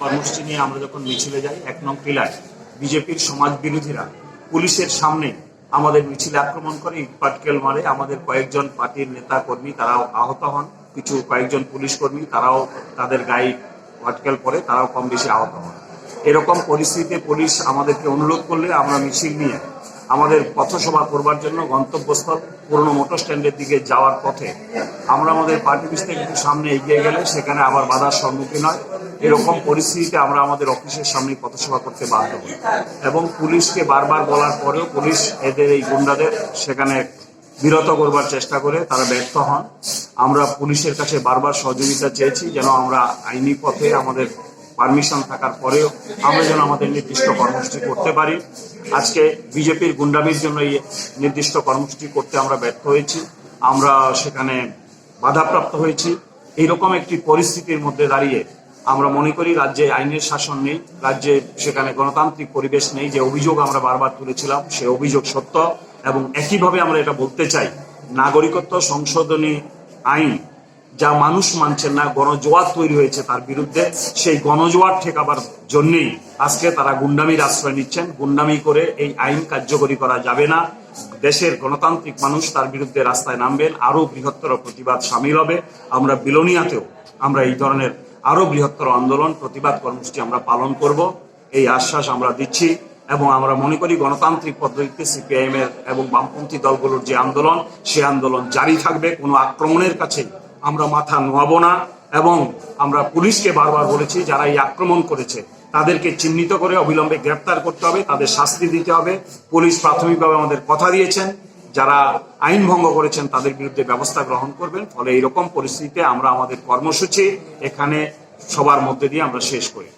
কর্মসূচি নিয়ে আমরা যখন মিছিলে যাই ১ নং টিলায় বিজেপির সমাজ বিরোধীরা পুলিশের সামনে আমাদের মিছিলে আক্রমণ করে, ইট পাটকেল মারে। আমাদের কয়েকজন পার্টির নেতা কর্মী তারাও আহত হন, কিছু কয়েকজন পুলিশ কর্মী তারাও তাদের গায়ে পাটকেল পরে তারাও কম বেশি আহত হন। এরকম পরিস্থিতিতে পুলিশ আমাদেরকে অনুরোধ করলে আমরা মিছিল নিয়ে আমাদের পথসভা করবার জন্য গন্তব্যস্থল পুরনো মোটর স্ট্যান্ডের দিকে যাওয়ার পথে আমরা আমাদের পার্টি অফিস থেকে একটু সামনে এগিয়ে গেলে সেখানে আবার বাধার সম্মুখীন হয়। এরকম পরিস্থিতিতে আমরা আমাদের অফিসের সামনে পথসভা করতে বাধ্য হই এবং পুলিশকে বারবার বলার পরেও পুলিশ এদের এই গুন্ডাদের সেখানে বিরত করবার চেষ্টা করে, তারা ব্যর্থ হন। আমরা পুলিশের কাছে বারবার সহযোগিতা চেয়েছি যেন আমরা আইনি পথে আমাদের পারমিশন থাকার পরেও আমরা যেন আমাদের নির্দিষ্ট কর্মসূচি করতে পারি। আজকে বিজেপির গুন্ডামির জন্য এই নির্দিষ্ট কর্মসূচি করতে আমরা ব্যর্থ হয়েছি, আমরা সেখানে বাধাপ্রাপ্ত হয়েছি। এইরকম একটি পরিস্থিতির মধ্যে দাঁড়িয়ে আমরা মনে করি রাজ্যে আইনের শাসন নেই, রাজ্যে সেখানে গণতান্ত্রিক পরিবেশ নেই। যে অভিযোগ আমরা বারবার তুলেছিলাম সে অভিযোগ সত্য এবং একইভাবে আমরা এটা বলতে চাই, নাগরিকত্ব সংশোধনী আইন যা মানুষ মানছেন না, গণজোয়ার তৈরি হয়েছে তার বিরুদ্ধে, সেই গণজোয়ার ঠেকাবার জন্যই আজকে তারা গুন্ডামির আশ্রয় নিচ্ছেন। গুন্ডামি করে এই আইন কার্যকরী করা যাবে না। দেশের গণতান্ত্রিক মানুষ তার বিরুদ্ধে রাস্তায় নামবেন, আরো বৃহত্তর প্রতিবাদ সামিল হবে। আমরা বিলোনিয়াতেও আমরা এই ধরনের আরো বৃহত্তর আন্দোলন প্রতিবাদ কর্মসূচি আমরা পালন করব, এই আশ্বাস আমরা দিচ্ছি। এবং আমরা মনে করি গণতান্ত্রিক পদ্ধতিতে সিপিআইএম এর এবং বামপন্থী দলগুলোর যে আন্দোলন, সে আন্দোলন জারি থাকবে। কোনো আক্রমণের কাছে আমরা মাথা নোয়াবো না এবং আমরা পুলিশকে বারবার বলেছি যারা এই আক্রমণ করেছে তাদেরকে চিহ্নিত করে অবিলম্বে গ্রেপ্তার করতে হবে, তাদের শাস্তি দিতে হবে। পুলিশ প্রাথমিকভাবে আমাদের কথা দিয়েছেন যারা আইন ভঙ্গ করেছেন তাদের বিরুদ্ধে ব্যবস্থা গ্রহণ করবেন। ফলে এইরকম পরিস্থিতিতে আমরা আমাদের কর্মসূচি এখানে সবার মধ্যে দিয়ে আমরা শেষ করি।